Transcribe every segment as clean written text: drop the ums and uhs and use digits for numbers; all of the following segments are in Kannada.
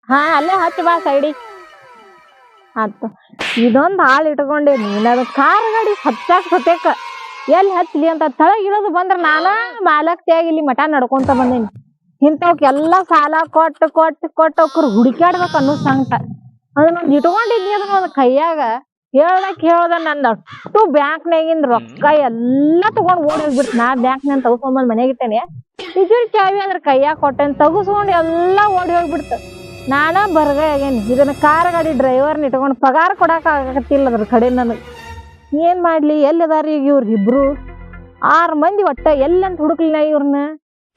ಹಾ ಅಲ್ಲೇ ಹಚ್ಚ ಬಾ ಸೈಡಿ ಆತು. ಇದೊಂದ್ ಹಾಳು ಇಟ್ಕೊಂಡೆ ನೀನದ ಕಾರ್ ಗಾಡಿ ಹಚ್ಚಾಕ್ ಸತ್ಯಕ್ಕ ಎಲ್ಲಿ ಹಚ್ಲಿ ಅಂತ ತಳಗಿರೋದು ಬಂದ್ರ ನಾನ ಮಾಲಕ್ತಿಯಾಗಿ ಇಲ್ಲಿ ಮಠ ನಡ್ಕೊಂತ ಬಂದೇನಿ. ಇಂಥವಕ್ಕೆಲ್ಲಾ ಸಾಲ ಕೊಟ್ಟು ಕೊಟ್ಟು ಕೊಟ್ಟು ಅವ್ಕರ್ ಹುಡುಕ್ಯಾಡ್ಬೇಕ ಅನ್ನೋ ಸಂಕಟ. ಅದನ್ನ ಇಟ್ಕೊಂಡಿದ್ನಿ ಅದನ್ನ ಒಂದ್ ಕೈಯಾಗ ಹೇಳ್ದ ನಂದ್ ಅಷ್ಟು ಬ್ಯಾಂಕ್ನಾಗಿಂದ ರೊಕ್ಕ ಎಲ್ಲಾ ತಗೊಂಡ್ ಓಡಿ ಹೋಗ್ಬಿಡ್ತು. ನಾ ಬ್ಯಾಂಕ್ನಾಗ ತಗಸ್ಕೊಂಡ್ ಮನೆಗೆ ಇಟ್ಟೇನೆ. ತಿಜೋರಿ ಚಾವಿ ಅದ್ರ ಕೈಯಾಗ ಕೊಟ್ಟೇನ್ ತಗಸ್ಕೊಂಡ್ ಎಲ್ಲಾ ಓಡಿ ಹೋಗ್ಬಿಡ್ತು. ನಾನ ಬರ್ಗ ಆಗೇನಿ. ಇದನ್ನ ಕಾರ್ ಗಾಡಿ ಡ್ರೈವರ್ನ ಇಟ್ಕೊಂಡ್ ಪಗಾರ ಕೊಡಾಕ ಆಗತ್ತಿಲ್ಲ ಅದ್ರ ಕಡೆ ನನಗ್. ಏನ್ ಮಾಡ್ಲಿ ಎಲ್ಲಿದಾರ ಈಗ ಇವ್ರ ಇಬ್ರು 6 ಮಂದಿ ಒಟ್ಟ ಎಲ್ಲಂತ ಹುಡುಕ್ಲಿನ ಇವ್ರನ್ನ.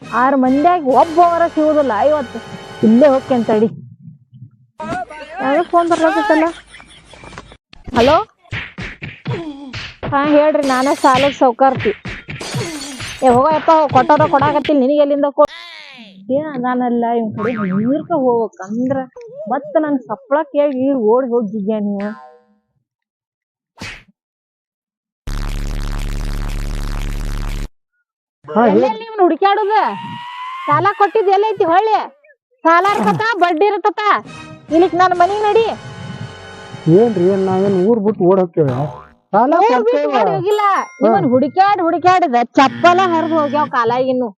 6 ಮಂದಿಯಾಗಿ ಒಬ್ಬವರ ಸಿಗುದಿಲ್ಲ. ಇವತ್ತು ಇಲ್ಲೇ ಹೋಗ್ತೇನ್ ತಡಿ. ಯಾವ್ದು ಫೋನ್ ಬರ್ಲತ್ತಲ್ಲ. ಹಲೋ ಹಾ ಹೇಳ್ರಿ, ನಾನೇ ಸಾಲದ ಸೌಕಾರ್ತಿ. ಹೋಗಪ್ಪ ಕೊಟ್ಟವ್ರ ಕೊಡಾಕತ್ತಿಲ್ಲ ನಿನಗೆ ಎಲ್ಲಿಂದ ಏನ್ ಅದಾನಲ್ಲ ಇವ್ ಕಡೆ ನೀರ್ಕ ಹೋಗ್ಬೇಕಂದ್ರ ಮತ್ತ ನನ್ ಸಪ್ಳ ಕೇಳಿ ಓಡಿ ಹೋಗಿದ್ಯಾ ನೀವು. ನೀವ್ ಹುಡುಕ್ಯಾಡುದ ಸಾಲ ಕೊಟ್ಟಿದ್ ಎಲ್ಲೈತಿ ಹೊಳ್ಳಿ ಸಾಲ ಇರ್ತತ ಬಡ್ಡಿ ಇರ್ತತ. ಇಲ್ಲಿಕ್ ನನ್ ಮನಿಗ್ ನಡಿ. ಏನ್ರಿ ನಾವೇನ್ ಊರ್ ಬಿಟ್ಟು ಓಡ್ ಹೋಗ್ತೇವೆ? ಹೋಗಿಲ್ಲ ಇವನ್ ಹುಡುಕ್ಯಾಡಿದ ಚಪ್ಪಲ ಹರಿದು ಹೋಗ್ಯಾವ ಕಾಲಾಗಿನ್ನು.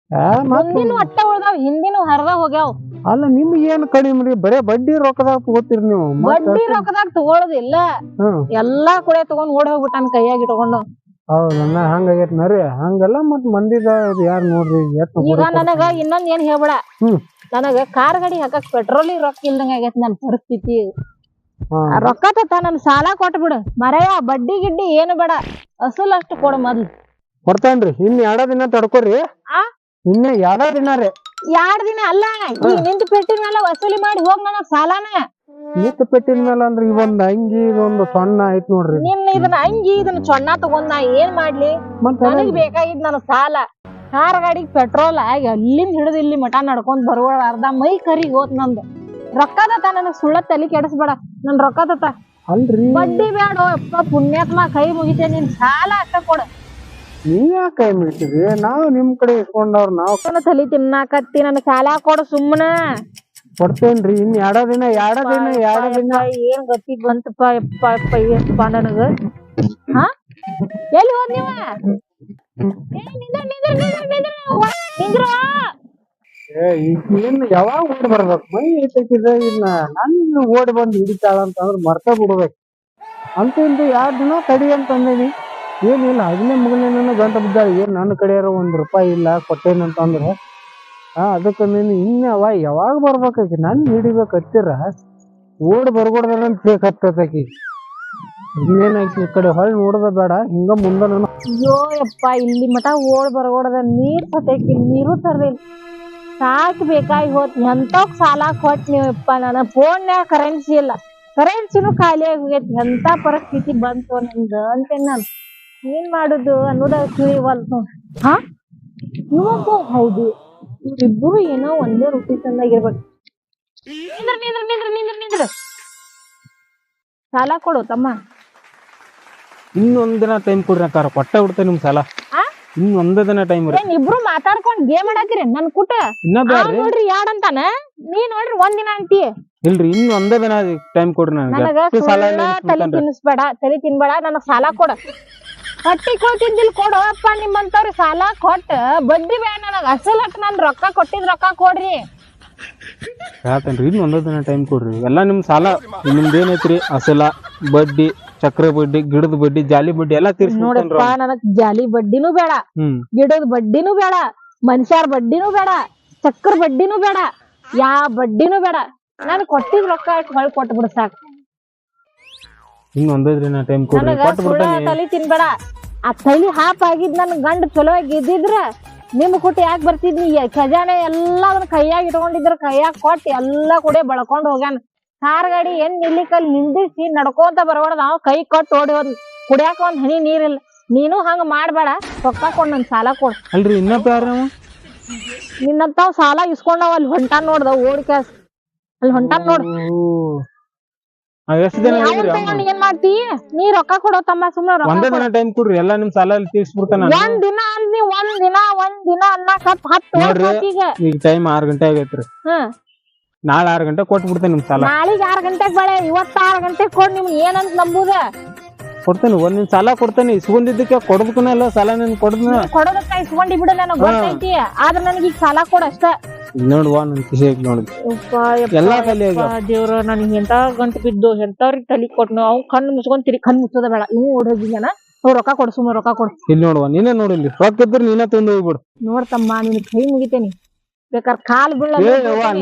ಮುಂದಿನ ಒಟ್ಟ ಉಳ್ದಾವ್ ಹಿಂದಿನ ಹರಿದ ಹೋಗ್ಯಾವ್. ಅಲ್ಲ ನಿಮ್ಗೆ ಏನ್ ಕಡಿಮೆ ಬರೇ ಬಡ್ಡಿ ರೊಕ್ಕದಾಗ ತಗೋತೀರಿ ನೀವು? ಬಡ್ಡಿ ರೊಕ್ಕದಾಗ ತಗೊಳುದಿಲ್ಲ ಎಲ್ಲಾ ಕೂಡ ತಗೊಂಡ್ ಓಡ್ ಹೋಗ್ಬಿಟ್ಟಾನ ಕೈಯಾಗ ಇಟ್ಕೊಂಡು. ಹೌದನ್ನ ಹಂಗಾಗೈತ್ ನರಿ ಹಂಗಲ್ಲ ಮತ್ ಮಂದಿದ ಯಾರು ನೋಡ್ರಿ. ಈಗ ನನಗ ಇನ್ನೊಂದ್ ಏನ್ ಹೇಳ್ಬೇಡ, ನನಗ ಕಾರ್ ಗಾಡಿ ಹಾಕಕ್ ಪೆಟ್ರೋಲಿಗೆ ರೊಕ್ಕ ಇಲ್ದಂಗ ಆಗೈತಿ ನನ್ ಪರಿಸ್ಥಿತಿ. ರೊಕ್ಕ ತತ್ತ ನನ್ ಸಾಲ ಕೊಟ್ಬಿಡು ಮರಯ. ಬಡ್ಡಿ ಗಿಡ್ಡಿ ಏನು ಬೇಡ, ಅಸಲ್ ಅಷ್ಟು ಕೊಡು ಮೊದ್ಲು. ಕೊಡ್ತೇನ್ರಿ. ಇನ್ 2 ದಿನ ತಡ್ಕೊರಿ. ಇನ್ನ 2 ದಿನ ರೀ. 2 ದಿನ ಅಲ್ಲ, ಈ ನಿಂತ ಪೆಟ್ಟಿನ ಮೇಲೆ ವಸೂಲಿ ಮಾಡಿ ಹೋಗ್ ನನಗ್ ಸಾಲಾನ. ನಿಂತ ಪೆಟ್ಟಿನ ಮೇಲೆ ಅಂದ್ರೆ ಇವೊಂದ್ ಅಂಗಿ ಇದೊಂದು ಸೊಣ್ಣ ಐತ್ ನೋಡ್ರಿ. ನಿನ್ನ ಇದನ್ನ ಅಂಗಿ ಇದನ್ನ ಚೊಣ್ಣ ತಗೊಂಡ್ ನಾ ಏನ್ ಮಾಡ್ಲಿ? ನನಗ್ ಬೇಕಾಗಿದ್ ನನ್ನ ಸಾಲ. ಕಾರ್ ಗಾಡಿಗೆ ಪೆಟ್ರೋಲ್ ಆಗಿ ಅಲ್ಲಿಂದ ಹಿಡಿದು ಇಲ್ಲಿ ಮಠ ನಡ್ಕೊಂಡ್ ಬರುವ ಅರ್ಧ ಮೈ ಕರಿ ಹೋತ್ ನಂದು. ರೊಕ್ಕದತ್ತ ನನಗ್ ಸುಳ್ಳ ತಲಿ ಕೆಡಿಸ್ಬೇಡ. ನನ್ ರೊಕ್ಕದತ್ತ ಅಲ್ರಿ ಬಡ್ಡಿ ಬೇಡ. ಅಪ್ಪ ಪುಣ್ಯಾತ್ಮ ಕೈ ಮುಗಿತೇ ನಿನ್ ಸಾಲ ಅಷ್ಟ ಕೊಡ. ನೀವ್ ಯಾಕೆ ಕೈ ಮುಗಿತೀರಿ? ನಾವು ನಿಮ್ ಕಡೆ ಇಸ್ಕೊಂಡವ್ರ ನಾವು ತಲಿ ತಿನ್ನಾಕತ್ತಿ. ನನ್ ಸಾಲ ಕೊಡು ಸುಮ್ಮನ. ಕೊಡ್ತೇನ್ರಿ. ಇನ್ 2 ದಿನ ಏನ್ ಗತಿ ಬಂತಪ್ಪ ಯಪ್ಪ ನನಗ. ಹಾ ಎಲ್ಲಿ ಹೋದ್ ನೀವ? ಏನ್ ಯಾವಾಗ ಓಡಿ ಬರ್ಬೇಕು? ಮೈ ಐತಿದೆ ಇನ್ನ ನಾನು ಓಡಿ ಬಂದು ಹಿಡಿತಾಳ ಅಂತಂದ್ರ ಮರ್ತ ಬಿಡ್ಬೇಕು ಅಂತ. ಇಂದು 2 ದಿನ ತಡಿ ಅಂತಂದೇನಿ. ಏನಿಲ್ಲ ಅದನ್ನೇ ಮಗನ ಗಂಟ ಬಿದ್ದಾಳ. ಏನ್ ನನ್ನ ಕಡೆ ₹1 ಇಲ್ಲ ಕೊಟ್ಟೇನಂತಂದ್ರ ಅದಕ್ಕ ನೀನು ಇನ್ಯಾವ ಯಾವಾಗ ಬರ್ಬೇಕಾಕಿ? ನನ್ ಹಿಡಿಬೇಕು ಹತ್ತಿರ ಓಡಿ ಬರ್ಕೊಡ್ದಂತ ಬೇಕತ್ತಕಿ. ಇನ್ನೇನಾಕಿ ಈ ಕಡೆ ಹೊಳ್ ನೋಡದ ಬೇಡ. ಹಿಂಗ ಮುಂದ ಅಯ್ಯೋ ಯಪ್ಪ ಇಲ್ಲಿ ಮಠ ಓಡ್ ಬರ್ಗೊಡದ ನೀರ್ ಸತೇಕಿ ನೀರು ತರ್ಲಿಲ್ಲ. ಸಾಕ್ ಬೇಕಾಗಿ ಹೋತ್. ಎಂತಕ್ ಸಾಲ ಕೊಟ್ ನೀವಪ್ಪ. ನನ್ನ ಫೋನ್ಯಾಗ ಕರೆನ್ಸಿ ಇಲ್ಲ, ಕರೆನ್ಸಿನೂ ಖಾಲಿ ಆಗಿ ಹೋಗೈತಿ. ಎಂತ ಪರಿಸ್ಥಿತಿ ಬಂತು ನಂದ ಅಂತೇನ್ ನಾನು. ಏನ್ ಮಾಡುದು ಅನ್ನೋದ ತಿಳಿವಲ್ತು. ಹಾ ಇವಾಗ ಹೌದು ಇವ್ರಿಬ್ರು ಏನೋ ಒಂದೇ ರೊಟ್ಟಿ ತಂದಾಗಿರ್ಬೇಕು. ನಿಂದ್ರ ಸಾಲ ಕೊಡು ತಮ್ಮ. ಇನ್ನೊಂದ್ ದಿನ ಟೈಮ್ ಕೊಡ್ರಿ ಅಕ್ಕಾರ. ಕೊಟ್ಟ ಬಿಡ್ತೇನೆ ನಿಮ್ ಸಾಲ. ಇನ್ನೊಂದ್ ದಿನ ಟೈಮ್ ರೀ. ಇಬ್ರು ಮಾತಾಡ್ಕೊಂಡ್ ಗೇಮ್ ಆಡಾಕಿರಿ ನನ್ ಕುಟ. ನೋಡ್ರಿ ಯಾಡಂತಾನ ನೀ ನೋಡ್ರಿ 1 ದಿನ ಅಂತಿ. ಇಲ್ರಿ ಇನ್ನೊಂದ ದಿನ ಟೈಮ್ ಕೊಡ್ರಿ. ನನಗ ತಲೆ ತಿನ್ನಿಸ್ಬೇಡ, ತಲೆ ತಿನ್ಬೇಡ. ನನಗ್ ಸಾಲ ಕೊಡ. ಕಟ್ಟಿ ಕೊಡ್ತಿದ್ದಿಲ್ ಕೊಡು ಅಪ್ಪ. ನಿಮ್ಮಂತವ್ರಿ ಸಾಲ ಕೊಟ್ಟ ಬಡ್ಡಿ ಬೇಡ ನನಗ. ಅಸಲ್ ಅಟ್ ನನ್ ರೊಕ್ಕ ಕೊಟ್ಟಿದ್ ರೊಕ್ಕ ಕೊಡ್ರಿ. ಹೇಳ್ತೇನ್ರಿ ಇನ್ನೊಂದ ದಿನ ಟೈಮ್ ಕೊಡ್ರಿ. ಎಲ್ಲಾ ನಿಮ್ ಸಾಲ ನಿಮ್ದ ಏನೈತ್ರಿ? ಅಸಲ ಬಡ್ಡಿ, ಚಕ್ರ ಬಡ್ಡಿ, ಗಿಡದ ಬಡ್ಡಿ, ಜಾಲಿ ಬಡ್ಡಿ ಎಲ್ಲಾ ನೋಡಪ್ಪ. ನನಗ್ ಜಾಲಿ ಬಡ್ಡಿನೂ ಬೇಡ, ಗಿಡದ ಬಡ್ಡಿನೂ ಬೇಡ, ಮನುಷ್ಯರ ಬಡ್ಡಿನೂ ಬೇಡ, ಚಕ್ರ ಬಡ್ಡಿನೂ ಬೇಡ, ಯಾ ಬಡ್ಡಿನೂ ಬೇಡ. ನಾನು ಕೊಟ್ಟಿದ್ ರೊಕ್ಕ ಹೊಳ್ ಕೊಟ್ಟು ಬಿಡ ಸಾಕು. ಇನ್ನೊಂದ ದಿನ ಟೈಮ್ ಕೊಡ್ರಿ. ತಲಿ ತಿನ್ಬೇಡ. ಆ ತಲಿ ಹಾಪ್ ಆಗಿದ್ ನನ್ ಗಂಡ ಚಲೋ ಆಗಿ ಇದ್ದಿದ್ರ ನಿಮ್ ಕುಟ್ಟಿ ಯಾಕೆ ಬರ್ತಿದ್ನಿ? ಖಜಾನೆ ಎಲ್ಲಾ ಅದನ್ನ ಕೈಯಾಗ ಇಟ್ಕೊಂಡಿದ್ರ ಕೈಯಾಗ ಕೊಟ್ಟು ಎಲ್ಲಾ ಕೂಡ ಬಳಕೊಂಡ್ ಹೋಗ್ಯಾನ. ಕಾರ್ ಗಾಡಿ ಏನ್ ನಿಲ್ಲಿಕಲ್ಲಿ ನಿಂದಿಸಿ ನಡ್ಕೊಂತ ಬರಬೇಡ. ನಾವು ಕೈ ಕೊಟ್ಟು ಓಡಿ ಹೋದ್. ಕುಡಿಯಾಕ ಒಂದ್ ಹನಿ ನೀರಿಲ್ಲ. ನೀನು ಹಂಗ ಮಾಡ್ಬೇಡ. ರೊಕ್ಕ ಕೊಡ್ ನನ್ ಸಾಲ ಕೊಡ್. ಅಲ್ರಿ ಇನ್ನೊಬ್ಬ ನಿನ್ನಂತಾವ್ ಸಾಲ ಇಸ್ಕೊಂಡಾವ ಅಲ್ಲಿ ಹೊಂಟಾನ್ ನೋಡ್ದ ಓಡಿ ಕ್ಯಾಸ್ ಅಲ್ಲಿ ಹೊಂಟಾನ್ ನೋಡ್. ಏನ್ ಮಾಡ್ತಿ? ನೀ ರೊಕ್ಕ ಕೊಡೋ ತಮ್ಮ. ಸುಮ್ಮನೆ ಟೈಮ್ ಕೊಡ್ರಿ. ಎಲ್ಲಾ ನಿಮ್ ಸಾಲ ತೀರ್ಸ್ಬಿಡ್ತಾನ. ಒಂದ್ ದಿನ ಅಂದ್ನಿ. ಒಂದ್ ದಿನ ಅನ್ನಕ 10 ಈಗ ಟೈಮ್ 6 ಗಂಟೆ ಆಗೈತ್ರಿ. ನಾಳೆ 6 ಗಂಟೆ ಕೊಟ್ಬಿಡ್ತೇನೆ ನಿಮ್ ಸಾಲ. ನಾಳಿಗೆ 6 ಗಂಟೆಗೆ ಬಳೆ, ಇವತ್ತ 6 ಗಂಟೆಗೆ ಕೊಡ್. ನಿಮ್ಗೆ ಏನಂತ ನಂಬುದ? ಕೊಡ್ತೇನೆ, ಒಂದ್ ನಿನ್ ಸಾಲ ಕೊಡ್ತೇನೆ. ಇಸ್ಕೊಂಡಿದ್ದಕ್ಕೆ ಕೊಡದಕ್ಕೂನಲ್ಲ ಸಾಲ ನಿನ್ ಕೊಡದ್ನ. ಕೊಡೋದಕ್ಕ ಇಸ್ಕೊಂಡಿ ಬಿಡು, ನನಗ್ ಗೊತ್ತೈತಿ. ಆದ್ರ ನನಗೆ ಈಗ ಸಾಲ ಕೊಡ ಅಷ್ಟ. ನೋಡುವ ನನ್ ಖುಷಿ ಆಗಿ ನೋಡಿದ್ ಎಲ್ಲಾ ಖಾಲಿ ಆಗ್ಯಾವ. ದೇವ್ರ ನನಗೆ ಎಂತ ಗಂಟು ಬಿದ್ದು ಎಂತವ್ರಿಗೆ ತಲಿ ಕೊಟ್ನು. ಅವ್ ಕಣ್ಣು ಮುಚ್ಕೊಂಡ್ ತಿರಿ ಕಣ್ಣು ಮುಚ್ಚೋದ ಬೇಡ. ಇವ್ ಓಡೋಗಿದ್ದಾನ. ಅವ್ರು ರೊಕ್ಕ ಕೊಡು, ಸುಮ್ಮನೆ ರೊಕ್ಕ ಕೊಡು. ಇಲ್ಲಿ ನೋಡುವ, ನೀನೇ ನೋಡಿಲ್ಲಿ ರೊಕ್ಕ ಇದ್ರೆ ನೀನೇ ತಂದು ಹೋಗ್ಬಿಡು. ನೋಡ್ತಮ್ಮ, ನಿನ್ ಕೈ ಮುಗಿತೇನಿ. ಬೇಕಾರ್ ಕಾಲ್ ಬೀಳ.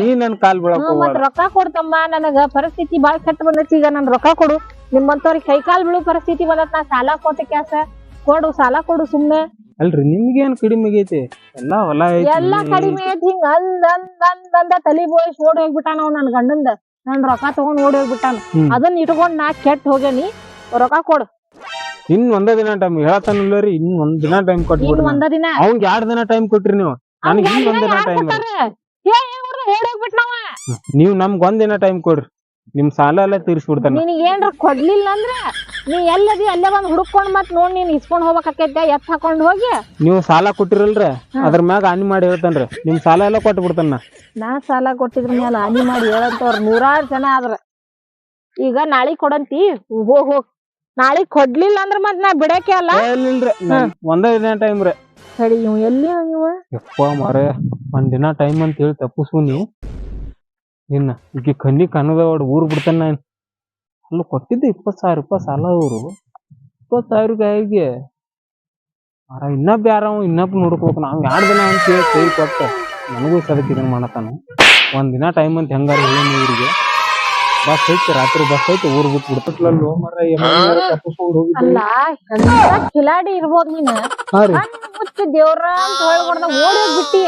ನೀ ನನ್ ಕಾಲ್ ಬೀಳಕ್ ಮತ್ ರೊಕ್ಕ ಕೊಡ್ತಮ್ಮ. ನನಗ ಪರಿಸ್ಥಿತಿ ಬಾಳ್ ಕೆಟ್ಟ ಬಂದೈತಿ. ಈಗ ನನ್ ರೊಕ್ಕ ಕೊಡು. ನಿಮ್ಮಂತವ್ರಿಗೆ ಕೈ ಕಾಲ್ ಬೀಳು ಪರಿಸ್ಥಿತಿ ಬಂದತ್. ನಾ ಸಾಲ ಕೊಟ್ಟ ಕ್ಯಾಸ ಕೊಡು, ಸಾಲ ಕೊಡು ಸುಮ್ನೆ. ಅಲ್ರಿ ನಿಮ್ಗೇನ್ ಕಡಿಮೆ ಆಗೈತಿ? ಎಲ್ಲಾ ಹೊಲ ಐತಿ, ಎಲ್ಲಾ ಕಡಿಮೆ ಐತಿ. ಹಿಂಗ ಅಂದ ತಲಿ ಬೋಯಿಸ್ ಓಡಿ ಹೋಗ್ಬಿಟ್ಟಾನ ಅವ್ ನನ್ ಗಂಡಂದ. ನನ್ ರೊಕ್ಕ ತಗೊಂಡ್ ಓಡಿ ಹೋಗ್ಬಿಟ್ಟಾನ. ಅದನ್ನ ಇಟ್ಕೊಂಡ್ ನಾ ಕೆಟ್ಟ ಹೋಗೇನಿ. ರೊಕ್ಕ ಕೊಡು. ಇನ್ ಒಂದ ದಿನ ಟೈಮ್ ಹೇಳ್ತಾನಿಲ್ಲರಿ. ಇನ್ ಒಂದ್ ದಿನ ಟೈಮ್ ಕೊಟ್ಬಿಡ್ರಿ. ಒಂದ ದಿನ ಅವ್ನ್ಗೆ 2 ದಿನ ಟೈಮ್ ಕೊಟ್ರಿ ನೀವು. ನನಗೆ ಇನ್ ಒಂದ್ ದಿನ ಟೈಮ್. ನೀವ್ ನಮ್ಗ್ ಒಂದ್ ದಿನ ಟೈಮ್ ಕೊಡ್ರಿ. ನಿಮ್ ಸಾಲ ಎಲ್ಲ ತೀರ್ಸ್ಬಿಡ್ತಾನ. ನಿನಗ್ ಏನ್ರ ಕೊಡ್ಲಿಲ್ಲ ಅಂದ್ರ ನೀ ಎಲ್ಲದಿ ಅಲ್ಲೇ ಬಂದ್ ಹುಡುಕೊಂಡ್ ಮತ್ ನೋಡ್ ನೀನ್ ಇಸ್ಕೊಂಡ್ ಹೋಗ್ಬೇಕಾಕೈತೆ. ಎತ್ ಹಾಕೊಂಡ್ ಹೋಗಿ ನೀವು ಸಾಲ ಕೊಟ್ಟಿರಲ್ರಿ, ಅದ್ರ ಮ್ಯಾಗ ಹಾನಿ ಮಾಡಿ ಹೇಳ್ತಾನ್ರಿ. ನಿಮ್ ಸಾಲ ಎಲ್ಲ ಕೊಟ್ಟು ಬಿಡ್ತಾನ. ನಾ ಸಾಲ ಕೊಟ್ಟಿದ್ರ ಮ್ಯಾಲ ಹಾನಿ ಮಾಡಿ ಹೇಳಂತವ್ರ 100 ಜನ ಆದ್ರ. ಈಗ ನಾಳಿಗ್ ಕೊಡಂತಿ, ಹೋಗ್. ನಾಳಿಗ್ ಕೊಡ್ಲಿಲ್ಲ ಅಂದ್ರ ಮತ್ ನಾ ಬಿಡಕ್ಕೆ ಅಲ್ಲ. ಇಲ್ರಿ, ಒಂದೇ ದಿನ ಟೈಮ್ ರೀ. ಸರಿ, ಇವ್ ಎಲ್ಲಿ ಇವ? ಯಪ್ಪ ಮಾರೇ, ಒಂದ್ ದಿನ ಟೈಮ್ ಅಂತ ಹೇಳಿ ತಪ್ಪಿಸ್ಬನಿ. ಇನ್ನ ಈಗ ಕಣ್ಣಿ ಕನ್ನದ ಊರ್ ಬಿಡ್ತಾನ. ನಾನು ಅಲ್ಲ ಕೊಟ್ಟಿದ್ದೆ 20,000 ರೂಪಾಯಿ ಸಾಲ. ಅವರು 20,000 ರೂಪಾಯಿಗೆ ಇನ್ನೊಬ್ಬ ಯಾರ ಇನ್ನೊಬ್ಬ ನೋಡ್ಕೋಬೇಕು. ನಾವ್ 2 ದಿನ ಅಂತ ಹೇಳಿ ಕೈ ಕೊಟ್ಟ ನನಗೂ ಸದಕ್ಕೆ ಇದನ್ನ ಮಾಡತಾನ. ಒಂದ್ ದಿನ ಟೈಮ್ ಅಂತ ಹೆಂಗಾರ ಹೇಳಿ ಊರಿಗೆ ಬಸ್ ಐತಿ, ರಾತ್ರಿ ಬಸ್ ಐತಿ, ಊರ್ ಬಿಟ್ಟು ಬಿಡ್ತಲ್ಲೋ ಮರ. ತಪ್ಪಿಸ್ಕೊಂಡು ಹೋಗಿದ್ದೆ. ಅಲ್ಲ, ಕಿಲಾಡಿ ಇರ್ಬೋದ್ ನೀನ್. ಮುಚ್ಚಿ ದೇವ್ರ ಅಂತ ಹೊಳ್ಕೊಡ್ದ ಓಡಿ ಹೋಗ್ಬಿಟ್ಟಿ.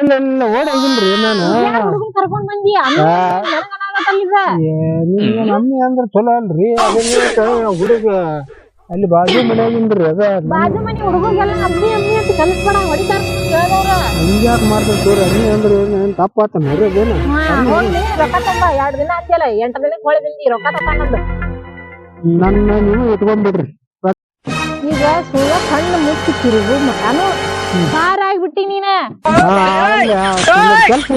ಇಲ್ಲ ಓಡಿ ಹೋಗಿಲ್ರಿ ನಾನು. ಹುಡುಗನ್ ಕರ್ಕೊಂಡ್ ಬಂದಿ. ನಮ್ಮಿ ಅಂದ್ರ ಚಲೋ ಅಲ್ರಿ. ಹುಡುಗ ಅಲ್ಲಿ ಬಾಜು ಮನ್ಯಾಗಿಂದ್ರಿ. ಅದ ಬಾಜು ಮನಿ ಹುಡುಗರಿಗೆಲ್ಲ ಅಮ್ಮಿ ಅಂತ ಕಲಿಸ್ಬೇಡ, ಹೊಡಿತಾರ ಕೇಳದವ್ರ. ಹಿಂಗ್ಯಾಕ್ ಮಾಡ್ತಾರೆ? ಅಮ್ಮಿ ಅಂದ್ರೆ ಏನ್ ತಪ್ಪಾತ ಮರ್ಯಾದೇನ? ರೊಕ್ಕ ತಂಬ. 2 ದಿನ ಅಂತಿಯಲ್ಲ, 8 ದಿನಕ್ಕೆ ಹೊಳಿ ಬಂದಿ. ರೊಕ್ಕ ತಕೊಂಡ್ ನನ್ನ ನೀವು ಇಟ್ಕೊಂಡ್ಬಿಡ್ರಿ. ಈಗ ಸುಳ್ಳ ಕಣ್ಣು ಮುಚ್ಚಿ ತಿರುಗು ಮಟಾನು ಸಾರ ಆಗ್ಬಿಟ್ಟಿ ನೀನ. ಕೆಲ್ಸ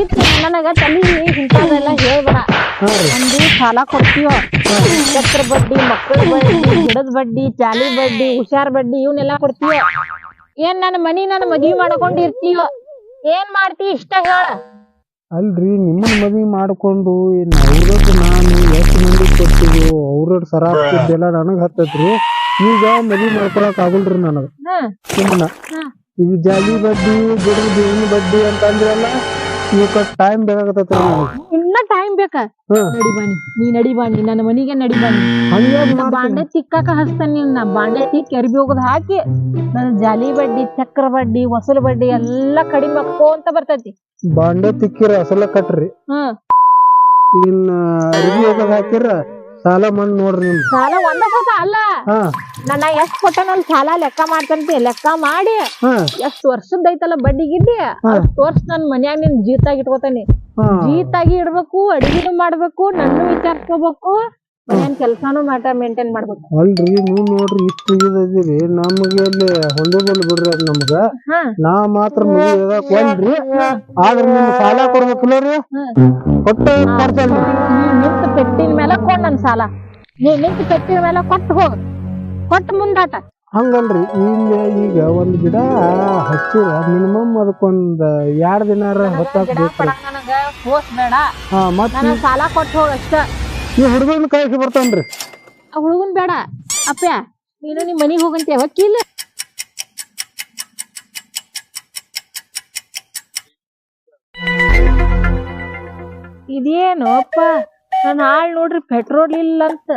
ಇತ್ತು ನನಗ. ತಲಿ ಇಂಥದೆಲ್ಲ ಹೇಳ್ಬೇಡ. ಒಂದು ಸಾಲ ಕೊಡ್ತೀವ, ಚಕ್ರ ಬಡ್ಡಿ, ಮಕ್ಕಳ ಬಡ್ಡಿ, ಗಿಡದ ಬಡ್ಡಿ, ಚಾಲಿ ಬಡ್ಡಿ, ಹುಷಾರ್ ಬಡ್ಡಿ, ಇವನ್ನೆಲ್ಲಾ ಕೊಡ್ತೀವ. ಏನ್ ನನ್ನ ಮನಿ ನನ್ನ ಮದ್ವಿ ಮಾಡ್ಕೊಂಡಿರ್ತೀವ? ಏನ್ ಮಾಡ್ತಿ ಇಷ್ಟ ಹೇಳ. ಅಲ್ರಿ, ನಿಮ್ಮನ್ನ ಮದ್ವಿ ಮಾಡ್ಕೊಂಡು ಅವ್ರದ್ದು ನಾನು ಎಷ್ಟು ಮಂದಿ ಕೊಡ್ತೀವಿ. ಅವ್ರ ಸರಾಕ್ತಿದ್ದೆಲ್ಲ ನನಗ್ ಹತ್ತತ್ರಿ. ಈಗ ಮದ್ವಿ ಮಾಡ್ಕೊಳಕ್ ಆಗಲ್ರಿ ನನಗ. ಸುಮ್ಮನ ಈಗ ಜಾಲಿ ಬಡ್ಡಿ, ಗಿಡದ ಬೇವಿನ ಬಡ್ಡಿ ಅಂತ ಅಂದ್ರಲ್ಲ, ಇವಕ್ಕ ಟೈಮ್ ಬೇಕಾಗತ್ತ. ಇನ್ನ ಟೈಮ್ ಬೇಕಾ? ನಡಿ ಬಾಣಿ ನನ್ನ ಮನಿಗೆ ನಡಿ ಬಾಣಿ. ಬಾಂಡೆ ತಿಕ್ಕಾಕ ಹಚ್ತಾನ ನಿನ್ನ. ಬಾಂಡೆ ತಿಕ್ಕಿ ಅರ್ಬಿ ಹೋಗೋದ್ ಹಾಕಿ ನನ್ ಜಾಲಿ ಬಡ್ಡಿ, ಚಕ್ರ ಬಡ್ಡಿ, ವಸೂಲ್ ಬಡ್ಡಿ ಎಲ್ಲಾ ಕಡಿಮೆ ಅಂತ ಬರ್ತೈತಿ. ಬಾಂಡೆ ತಿಕ್ಕಿರ ಅಸಲ ಕಟ್ರಿ. ಇನ್ನ ಅರ್ಬಿ ಹೋಗೋದ್ ಹಾಕಿರ ಸಾಲ ಮಣ್ಣು ನೋಡ್ರಿ. ನಿಮ್ ಸಾಲ ಒಂದ ಸತ ಅಲ್ಲ, ನನ್ನ ಎಷ್ಟ್ ಕೊಟ್ಟನಲ್ಲಿ ಸಾಲ ಲೆಕ್ಕ ಮಾಡ್ತಂತಿ. ಲೆಕ್ಕ ಮಾಡಿ ಎಷ್ಟ್ ವರ್ಷದ ಐತಲ್ಲ ಬಡ್ಡಿ ಗಿಡ್ಡಿ, ಅಷ್ಟ್ ವರ್ಷ ನನ್ ಮನ್ಯಾಗ ನಿನ್ ಜೀತಾಗಿ ಇಟ್ಕೋತಾನಿ. ಜೀತಾಗಿ ಇಡ್ಬೇಕು, ಅಡಿಗೆನು ಮಾಡ್ಬೇಕು, ನನ್ನ ವಿಚಾರಿಸ್ಕೋಬೇಕು, ಮನ್ಯಾನ್ ಕೆಲ್ಸಾನು ಮೇಂಟೈನ್ ಮಾಡ್ಬೇಕು. ಅಲ್ರಿ ನೀವ್ ನೋಡ್ರಿ ಇಷ್ಟು ಇದೀರಿ. ನಮ್ಗೆ ಅಲ್ಲಿ ಹೊಂದೋದಲ್ ಬಿಡ್ರಿ. ಅದ್ ನಮ್ಗ ನಾ ಮಾತ್ರ ಒಂದ್ರಿ. ಆದ್ರ ನಿಮ್ ಸಾಲ ಕೊಡ್ಬೇಕಿಲ್ಲ ರೀ. ಕೊಟ್ಟು ನಿಂತ ಪೆಟ್ಟಿನ ಮೇಲೆ ಕೊಡ್ ನನ್ ಸಾಲ. ನೀ ನಿಂತ ಪೆಟ್ಟಿನ ಮೇಲೆ ಕೊಟ್ಟು ಹೋಗ್, ಕೊಟ್ಟು ಮುಂದಾಟ. ಹಂಗಲ್ರಿ, ಈಗ ಒಂದ್ ಗಿಡ ಹಚ್ಚಿರ ಮಿನಿಮಮ್ ಅದಕ್ಕೊಂದ್ 2 ದಿನಾರ ಹೊತ್ತಾಕ್ಬೇಕು. ನನಗ ಹೋಸ್ ಬೇಡ, ನಾನು ಸಾಲ ಕೊಟ್ಟು ಹೋಗ ಅಷ್ಟ. ಈ ಹುಡುಗನ್ ಕೈಗೆ ಬರ್ತಾನ್ರಿ. ಆ ಹುಡುಗನ್ ಬೇಡ ಅಪ್ಪ, ನೀನು ನಿಮ್ ಮನಿಗ್ ಹೋಗಂತ ವಕೀಲ. ಇದೇನು ಅಪ್ಪ, ನನ್ ಹಾಳ್ ನೋಡ್ರಿ ಪೆಟ್ರೋಲ್ ಇಲ್ಲ ಅಂತ.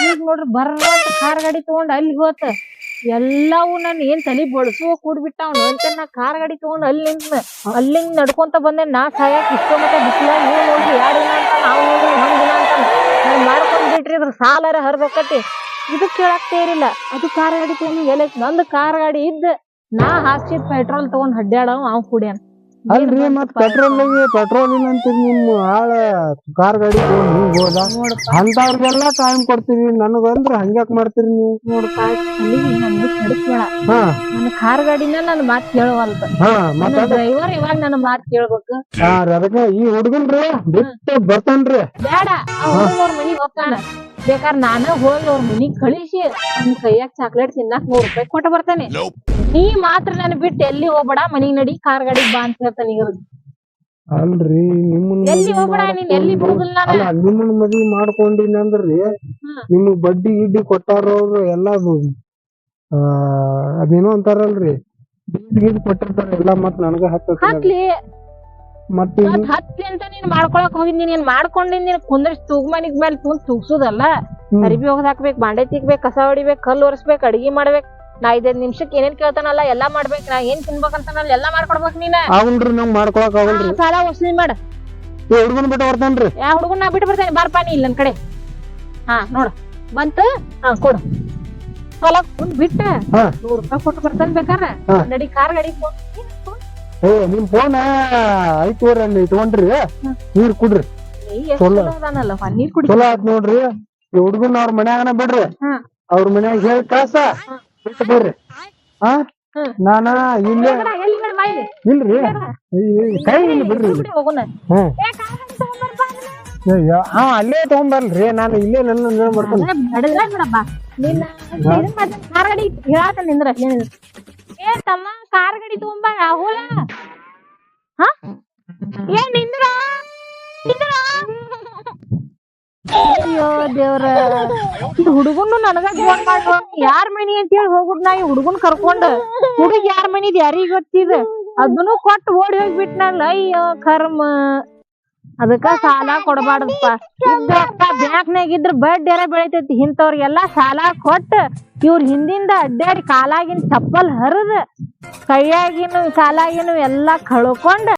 ಈಗ ನೋಡ್ರಿ ಬರ್ರ ಕಾರ್ ಗಾಡಿ ತಗೊಂಡ್ ಅಲ್ಲಿ ಹೋತ. ಎಲ್ಲಾವು ನನ್ ಏನ್ ತಲಿ ಬಡ್ಸುವ ಕೂಡ್ಬಿಟ್ಟ. ಅವ್ನು ಅಂತ ನಾ ಕಾರ್ ಗಾಡಿ ತಗೊಂಡ್ ಅಲ್ಲಿಂದ ನಡ್ಕೊಂತ ಬಂದೆ. ನಾ ಸಾಯಕ್ ಇಷ್ಟ ಮತ್ತೆ ಬಿಸಿಲ. ನೀವು ನೋಡ್ರಿ 2 ದಿನ ಅಂತ, ನಾವು ನೋಡ್ರಿ 1 ದಿನ ಅಂತ. ನಾನ್ ಮಾಡ್ಕೊಂಡ್ ಬಿಟ್ರಿ ಅದ್ರ ಸಾಲರ ಹರಿದೋಕತಿ. ಇದಕ್ ಕೇಳಾಕ್ತೇ ಇರಿಲ್ಲ. ಅದು ಕಾರ್ ಗಾಡಿ ತಗೊಂಡ್ ಎಲ್ಲ ನಂದು ಕಾರ್ ಗಾಡಿ ಇದ್ದ ನಾ ಹಾಕ್ಸಿದ್ ಪೆಟ್ರೋಲ್ ತಗೊಂಡ್ ಅಡ್ಡಾಡವ್ ಅವ್ ಕುಡಿಯನ್. ಅಲ್ರಿ ಮತ್ ಪೆಟ್ರೋಲ್ ಇಲ್ಲ ಅಂತೀರಿ ನಿಮ್ಮ ಆಳ ಕಾರ್ ಗಾಡಿ ತಗೊಂಡ್ ಹಿಂಗ್ ಹೋದ ಅಂತವ್ರಿಗೆಲ್ಲ ಟೈಮ್ ಕೊಡ್ತೀರಿ ನನಗಂದ್ರ ಹಂಗ್ಯಾಕ್ ಮಾಡ್ತೀರಿ ನೀವು ನೋಡಪ್ಪ ಅಲ್ಲಿಗೆ ನನ್ಗೆ ಕೆಡಿಸ್ಬೇಡ ಹಾ ನನ್ನ ಕಾರ್ ಗಾಡಿನ ನನ್ ಮಾತ್ ಕೇಳುವಲ್ದ ಹಾ ನನ್ನ ಮತ್ತ ಡ್ರೈವರ್ ಇವಾಗ ನನ್ನ ಮಾತ್ ಕೇಳ್ಬೇಕು ಹಾ ರೀ ಅದಕ್ಕ ಈ ಹುಡುಗನ್ರಿ ಬಿಟ್ಟು ಬರ್ತಾನ್ರಿ ಬೇಡ ಅವ್ರ ಮನಿಗ್ ಹೋಗ್ತಾನ ಬೇಕಾದ್ರೆ ನಾನ ಹೋಗಿ ಅವ್ರ ಮನಿಗ್ ಕಳಿಸಿ ಅವ್ನ ಕೈಯಾಗ ಚಾಕ್ಲೇಟ್ ತಿನ್ನಾಕ 100 ರೂಪಾಯಿ ಕೊಟ್ಟು ಬರ್ತಾನೆ ನೀ ಮಾತ್ರ ನನ್ ಬಿಟ್ಟು ಎಲ್ಲಿ ಹೋಗ್ಬೇಡ ಮನಿಗ್ ನಡಿ ಕಾರ್ ಗಾಡಿಗೆ ಬಾ ಅಂತ ಹೇಳ್ತಾನೆ ಈಗ ಅಲ್ರಿ ನಿಮ್ಮನ್ನ ಎಲ್ಲಿ ಹೋಗ್ಬೇಡ ನೀನ್ ಎಲ್ಲಿ ಬಿಡುದಿಲ್ಲ ಅಲ್ಲ ನಿಮ್ಮನ್ನ ಮದ್ವಿ ಮಾಡ್ಕೊಂಡಿನಿ ಅಂದ್ರಿ ನಿಮಗ್ ಬಡ್ಡಿ ಗಿಡ್ಡಿ ಕೊಟ್ಟಾರವ್ರು ಎಲ್ಲಾ ಅದೇನೋ ಅಂತಾರಲ್ರಿ ಗಿಡ್ ಕೊಟ್ಟಿರ್ತಾರ ಎಲ್ಲಾ ಮತ್ ನನಗ ಹಾಕ್ಲಿ ಮತ್ತೆ ಹತ್ಲಿ ಅಂತ ನೀನ್ ಮಾಡ್ಕೊಳಕ್ ಹೋಗಿದ್ ನೀನ್ ಮಾಡ್ಕೊಂಡಿದ್ ನೀನ್ ಕುಂದ್ರಿಸಿ ತೂಗ್ಮನಿಗ್ ಮೇಲೆ ತೂಗ್ಸುದಲ್ಲ ಅರಿಬಿ ಹೋಗದ್ ಹಾಕ್ಬೇಕ್ ಬಾಂಡೆ ತಿಕ್ಬೇಕ್ ಕಸ ಹೊಡಿಬೇಕ್ ಕಲ್ಲು ಒರೆಸ್ಬೇಕ್ ಅಡಿಗೆ ಮಾಡ್ಬೇಕ್ ನಾ 5 ನಿಮಿಷಕ್ಕೆ ಏನೇನ್ ಕೇಳ್ತಾನಲ್ಲ ಎಲ್ಲಾ ಮಾಡ್ಬೇಕ್ ನಾ ಏನ್ ತಿನ್ಬೇಕಂತಾನಲ್ಲ ಎಲ್ಲಾ ಮಾಡ್ಕೊಡ್ಬೇಕ್ ನೀನ ಆಗಲ್ರಿ ನಂಗ್ ಮಾಡ್ಕೊಳಕ್ ಆಗಲ್ರಿ ಸಾಲ ವಸೂಲಿ ಮಾಡ ಹುಡುಗನ್ ಬಿಟ್ಟು ಬರ್ತಾನ್ರಿ ಯಾ ಹುಡುಗನ್ ನಾ ಬಿಟ್ಟು ಬರ್ತೇನೆ ಬಾರ್ಪಾ ನೀ ಇಲ್ಲ ನನ್ ಕಡೆ ಹಾ ನೋಡು ಬಂತ ಹಾ ಕೊಡು ಹೊಲ ಬಿಟ್ಟ 100 ರೂಪಾಯಿ ಕೊಟ್ಟು ಬರ್ತಾನೆ ಬೇಕಾರೆ ನಡಿ ಕಾರ್ ಗಾಡಿ ಏ ನಿಮ್ ಫೋನ್ ಐತೂರ ಇಟ್ಕೊಂಡ್ರಿ ನೀರ್ ಕುಡ್ರಿ ನೀರ್ ಕುಡಿ ಚಲೋ ಆತ್ ನೋಡ್ರಿ ಈ ಹುಡುಗನ್ ಅವ್ರ ಮನ್ಯಾಗನ ಬಿಡ್ರಿ ಅವ್ರ ಮನ್ಯಾಗ ಹೇಳಿ ಕಳ್ಸ ಬಿಟ್ಟು ಬರ್ರಿ ಹಾ ನಾನ ಇಲ್ಲೇ ಇಲ್ರಿ ಕೈ ಇಲ್ಲಿ ಬಿಡ್ರಿ ಅಲ್ಲೇ ತಗೊಂಬರ್ಲ್ರಿ ನಾನು ಇಲ್ಲೇ ನನ್ನ ಮಾಡ್ತಾನೆ ಕಾರ್ ಗಾಡಿ ಹೇಳಾತ ನಿಂದ್ರ ಏ ತಮ್ಮ ಕಾರ್ ಗಾಡಿ ತಗೊಂಬ ರಾಹುಲ ಹ ಏನ್ ನಿಂದ್ರ ಅಯ್ಯೋ ದೇವ್ರ ಹುಡುಗನ್ನು ನನಗ ಫೋನ್ ಮಾಡುವ ಯಾರ್ ಮನಿ ಅಂತ ಹೇಳಿ ಹೋಗುದ್ ನಾ ಈ ಹುಡುಗನ್ ಕರ್ಕೊಂಡ್ ಹುಡುಗ ಯಾರ್ ಮನಿದ್ ಯಾರಿಗ್ ಗೊತ್ತಿದ ಅದನ್ನು ಕೊಟ್ಟು ಓಡಿ ಹೋಗ್ಬಿಟ್ನಲ್ಲ ಅಯ್ಯೋ ಕರ್ಮ ಅದಕ್ಕ ಸಾಲ ಕೊಡಬಾರ್ದಪ್ಪ ಇದ್ರಪ್ಪ ಬ್ಯಾಂಕ್ನಾಗ ಇದ್ರ ಬಡ್ಡಿ ಬೆಳಿತೈತಿ ಇಂಥವ್ರಿಗೆಲ್ಲಾ ಸಾಲ ಕೊಟ್ಟ ಇವ್ರ ಹಿಂದಿಂದ ಅಡ್ಡಾಡಿ ಕಾಲಾಗಿನ ಚಪ್ಪಲ್ ಹರಿದ ಕೈಯಾಗಿನು ಕಾಲಾಗಿನು ಎಲ್ಲಾ ಕಳ್ಕೊಂಡ್